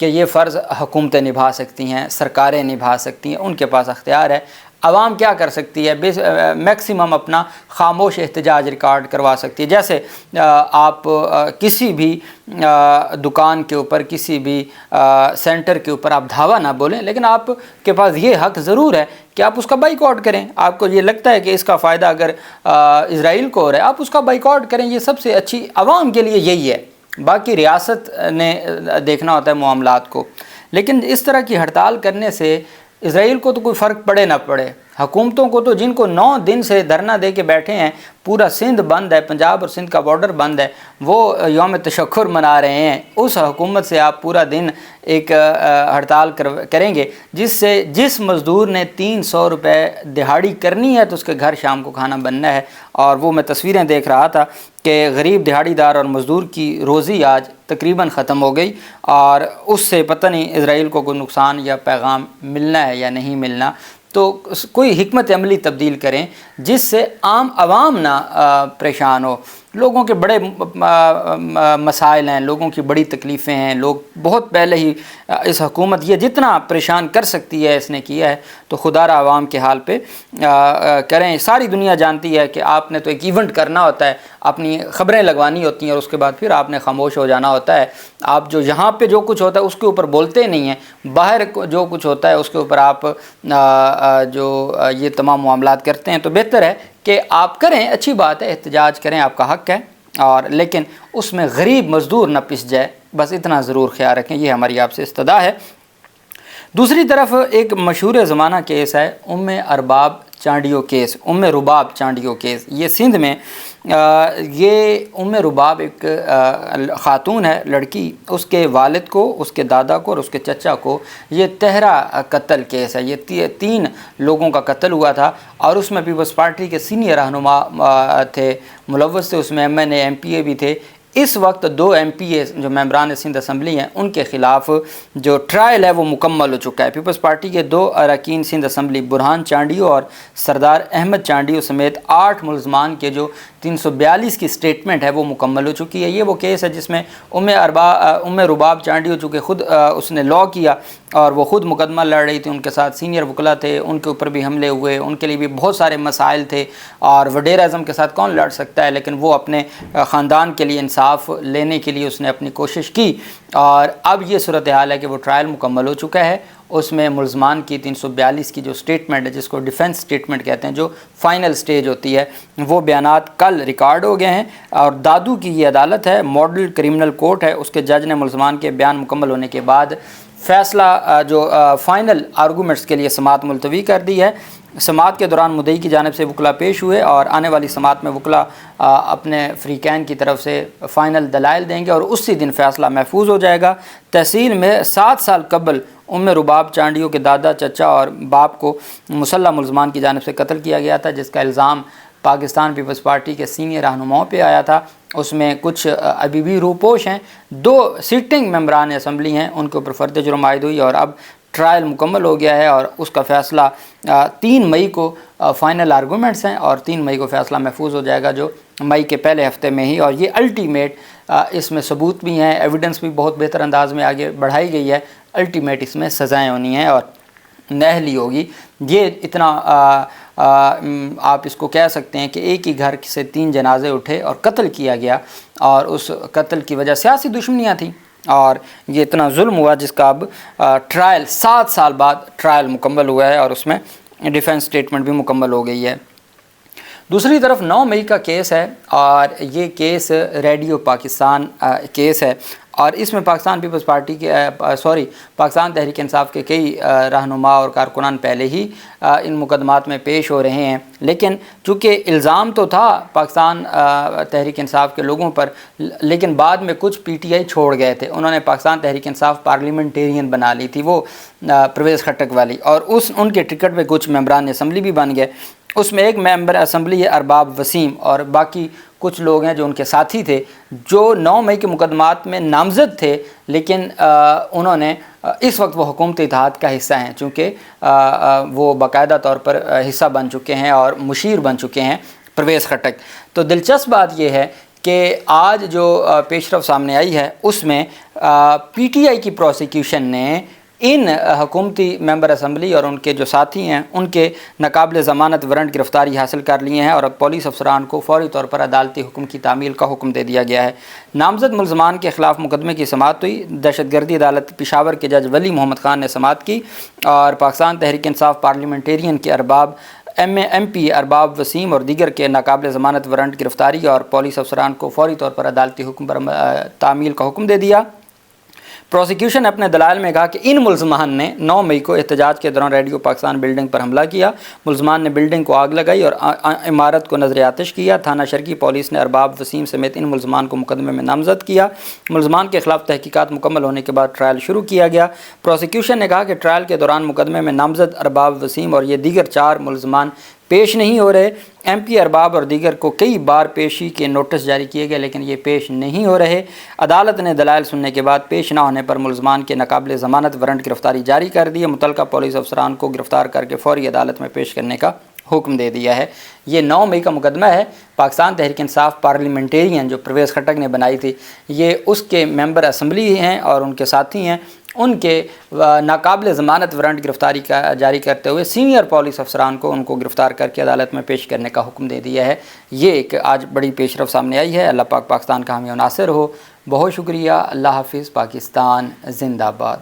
کہ یہ فرض حکومتیں نبھا سکتی ہیں، سرکاریں نبھا سکتی ہیں، ان کے پاس اختیار ہے۔ عوام کیا کر سکتی ہے؟ میکسیمم اپنا خاموش احتجاج ریکارڈ کروا سکتی ہے۔ جیسے آپ کسی بھی دکان کے اوپر، کسی بھی سینٹر کے اوپر آپ دھاوا نہ بولیں، لیکن آپ کے پاس یہ حق ضرور ہے کہ آپ اس کا بائیکاٹ کریں۔ آپ کو یہ لگتا ہے کہ اس کا فائدہ اگر اسرائیل کو ہو رہا ہے، آپ اس کا بائیکاٹ کریں۔ یہ سب سے اچھی عوام کے لیے یہی ہے۔ باقی ریاست نے دیکھنا ہوتا ہے معاملات کو، لیکن اس طرح کی ہڑتال کرنے سے اسرائیل کو تو کوئی فرق پڑے نہ پڑے، حکومتوں کو تو جن کو 9 دن سے دھرنا دے کے بیٹھے ہیں، پورا سندھ بند ہے، پنجاب اور سندھ کا بارڈر بند ہے، وہ یوم تشکر منا رہے ہیں، اس حکومت سے آپ پورا دن ایک ہڑتال کریں گے جس مزدور نے 300 روپے دہاڑی کرنی ہے تو اس کے گھر شام کو کھانا بننا ہے۔ اور وہ میں تصویریں دیکھ رہا تھا کہ غریب دہاڑی دار اور مزدور کی روزی آج تقریباً ختم ہو گئی، اور اس سے پتہ نہیں اسرائیل کو کوئی نقصان یا پیغام ملنا ہے یا نہیں ملنا۔ تو کوئی حکمت عملی تبدیل کریں جس سے عام عوام نہ پریشان ہو۔ لوگوں کے بڑے مسائل ہیں، لوگوں کی بڑی تکلیفیں ہیں، لوگ بہت پہلے ہی اس حکومت یہ جتنا پریشان کر سکتی ہے اس نے کیا ہے، تو خدا را عوام کے حال پہ کریں۔ ساری دنیا جانتی ہے کہ آپ نے تو ایک ایونٹ کرنا ہوتا ہے، اپنی خبریں لگوانی ہوتی ہیں اور اس کے بعد پھر آپ نے خاموش ہو جانا ہوتا ہے۔ آپ جو یہاں پہ جو کچھ ہوتا ہے اس کے اوپر بولتے نہیں ہیں، باہر جو کچھ ہوتا ہے اس کے اوپر آپ جو یہ تمام معاملات کرتے ہیں۔ تو بہتر ہے کہ آپ کریں، اچھی بات ہے، احتجاج کریں، آپ کا حق ہے، اور لیکن اس میں غریب مزدور نہ پس جائے، بس اتنا ضرور خیال رکھیں، یہ ہماری آپ سے استدعا ہے۔ دوسری طرف ایک مشہور زمانہ کیس ہے ام ارباب چانڈیو کیس، ام رباب چانڈیو کیس۔ یہ سندھ میں یہ ام رباب ایک خاتون ہے، لڑکی، اس کے والد کو، اس کے دادا کو اور اس کے چچا کو یہ تہرا قتل کیس ہے۔ یہ 3 لوگوں کا قتل ہوا تھا، اور اس میں پیپلز پارٹی کے سینئر رہنما تھے، ملوث تھے، اس میں ایم این اے، ایم پی اے بھی تھے۔ اس وقت 2 ایم پی اے جو ممبران سندھ اسمبلی ہیں ان کے خلاف جو ٹرائل ہے وہ مکمل ہو چکا ہے۔ پیپلز پارٹی کے 2 اراکین سندھ اسمبلی، برہان چانڈیو اور سردار احمد چانڈیو سمیت 8 ملزمان کے جو 342 کی سٹیٹمنٹ ہے وہ مکمل ہو چکی ہے۔ یہ وہ کیس ہے جس میں ام رباب چانڈیو چونکہ خود اس نے لاء کیا اور وہ خود مقدمہ لڑ رہی تھی، ان کے ساتھ سینئر وکلا تھے، ان کے اوپر بھی حملے ہوئے، ان کے لیے بھی بہت سارے مسائل تھے، اور وڈیر اعظم کے ساتھ کون لڑ سکتا ہے، لیکن وہ اپنے خاندان کے لیے انصاف لینے کے لیے اس نے اپنی کوشش کی، اور اب یہ صورتحال ہے کہ وہ ٹرائل مکمل ہو چکا ہے۔ اس میں ملزمان کی 342 کی جو سٹیٹمنٹ ہے، جس کو ڈیفنس سٹیٹمنٹ کہتے ہیں، جو فائنل سٹیج ہوتی ہے، وہ بیانات کل ریکارڈ ہو گئے ہیں، اور دادو کی یہ عدالت ہے، ماڈل کرمنل کورٹ ہے، اس کے جج نے ملزمان کے بیان مکمل ہونے کے بعد فیصلہ جو فائنل آرگومنٹس کے لیے سماعت ملتوی کر دی ہے۔ سماعت کے دوران مدعی کی جانب سے وکلا پیش ہوئے، اور آنے والی سماعت میں وکلا اپنے فریقین کی طرف سے فائنل دلائل دیں گے، اور اسی دن فیصلہ محفوظ ہو جائے گا۔ تحصیل میں 7 سال قبل ام رباب چانڈیو کے دادا، چچا اور باپ کو مسلح ملزمان کی جانب سے قتل کیا گیا تھا، جس کا الزام پاکستان پیپلز پارٹی کے سینئر رہنماؤں پہ آیا تھا۔ اس میں کچھ ابھی بھی روپوش ہیں، 2 سٹنگ ممبران اسمبلی ہیں، ان کے اوپر فرد جرم عائد ہوئی، اور اب ٹرائل مکمل ہو گیا ہے، اور اس کا فیصلہ 3 مئی کو فائنل آرگومنٹس ہیں، اور 3 مئی کو فیصلہ محفوظ ہو جائے گا، جو مئی کے پہلے ہفتے میں ہی۔ اور یہ الٹیمیٹ، اس میں ثبوت بھی ہیں، ایویڈنس بھی بہت بہتر انداز میں آگے بڑھائی گئی ہے، الٹیمیٹ اس میں سزائیں ہونی ہیں اور نہلی ہوگی۔ یہ اتنا آپ اس کو کہہ سکتے ہیں کہ ایک ہی گھر سے 3 جنازے اٹھے اور قتل کیا گیا، اور اس قتل کی وجہ سیاسی دشمنیاں تھیں، اور یہ اتنا ظلم ہوا جس کا اب ٹرائل 7 سال بعد ٹرائل مکمل ہوا ہے، اور اس میں ڈیفنس سٹیٹمنٹ بھی مکمل ہو گئی ہے۔ دوسری طرف 9 مئی کا کیس ہے، اور یہ کیس ریڈیو پاکستان کیس ہے، اور اس میں پاکستان پیپلز پارٹی کے پاکستان تحریک انصاف کے کئی رہنما اور کارکنان پہلے ہی ان مقدمات میں پیش ہو رہے ہیں، لیکن چونکہ الزام تو تھا پاکستان تحریک انصاف کے لوگوں پر، لیکن بعد میں کچھ پی ٹی آئی چھوڑ گئے تھے، انہوں نے پاکستان تحریک انصاف پارلیمنٹیرین بنا لی تھی، وہ پرویز خٹک والی، اور ان کے ٹکٹ پہ کچھ ممبران اسمبلی بھی بن گئے۔ اس میں ایک ممبر اسمبلی ہے ارباب وسیم، اور باقی کچھ لوگ ہیں جو ان کے ساتھی تھے، جو 9 مئی کے مقدمات میں نامزد تھے، لیکن انہوں نے اس وقت وہ حکومت اتحاد کا حصہ ہیں، چونکہ وہ باقاعدہ طور پر حصہ بن چکے ہیں اور مشیر بن چکے ہیں پرویز خٹک۔ تو دلچسپ بات یہ ہے کہ آج جو پیش رفت سامنے آئی ہے اس میں پی ٹی آئی کی پروسیکیوشن نے ان حکومتی ممبر اسمبلی اور ان کے جو ساتھی ہیں ان کے ناقابل ضمانت وارنٹ گرفتاری حاصل کر لیے ہیں، اور اب پولیس افسران کو فوری طور پر عدالتی حکم کی تعمیل کا حکم دے دیا گیا ہے۔ نامزد ملزمان کے خلاف مقدمے کی سماعت ہوئی۔ دہشت گردی عدالت پشاور کے جج ولی محمد خان نے سماعت کی اور پاکستان تحریک انصاف پارلیمنٹیرین کے ارباب ایم پی ارباب وسیم اور دیگر کے ناقابل ضمانت وارنٹ گرفتاری اور پولیس افسران کو فوری طور پر عدالتی حکم پر تعمیل کا حکم دے دیا۔ پروسیکیوشن نے اپنے دلائل میں کہا کہ ان ملزمان نے 9 مئی کو احتجاج کے دوران ریڈیو پاکستان بلڈنگ پر حملہ کیا۔ ملزمان نے بلڈنگ کو آگ لگائی اور عمارت کو نظر آتش کیا۔ تھانہ شرکی پولیس نے ارباب وسیم سمیت ان ملزمان کو مقدمے میں نامزد کیا۔ ملزمان کے خلاف تحقیقات مکمل ہونے کے بعد ٹرائل شروع کیا گیا۔ پروسیکیوشن نے کہا کہ ٹرائل کے دوران مقدمے میں نامزد ارباب وسیم اور یہ دیگر 4 ملزمان پیش نہیں ہو رہے۔ ایم پی ارباب اور دیگر کو کئی بار پیشی کے نوٹس جاری کیے گئے لیکن یہ پیش نہیں ہو رہے۔ عدالت نے دلائل سننے کے بعد پیش نہ ہونے پر ملزمان کے ناقابل ضمانت وارنٹ گرفتاری جاری کر دی ہے۔ متعلقہ پولیس افسران کو گرفتار کر کے فوری عدالت میں پیش کرنے کا حکم دے دیا ہے۔ یہ 9 مئی کا مقدمہ ہے۔ پاکستان تحریک انصاف پارلیمنٹیرین جو پرویز خٹک نے بنائی تھی، یہ اس کے ممبر اسمبلی ہیں اور ان کے ساتھی ہیں، ان کے ناقابل ضمانت وارنٹ گرفتاری کا جاری کرتے ہوئے سینئر پولیس افسران کو ان کو گرفتار کر کے عدالت میں پیش کرنے کا حکم دے دیا ہے۔ یہ ایک آج بڑی پیش رفت سامنے آئی ہے۔ اللہ پاک پاکستان کا حامی و ناصر ہو۔ بہت شکریہ۔ اللہ حافظ۔ پاکستان زندہ باد۔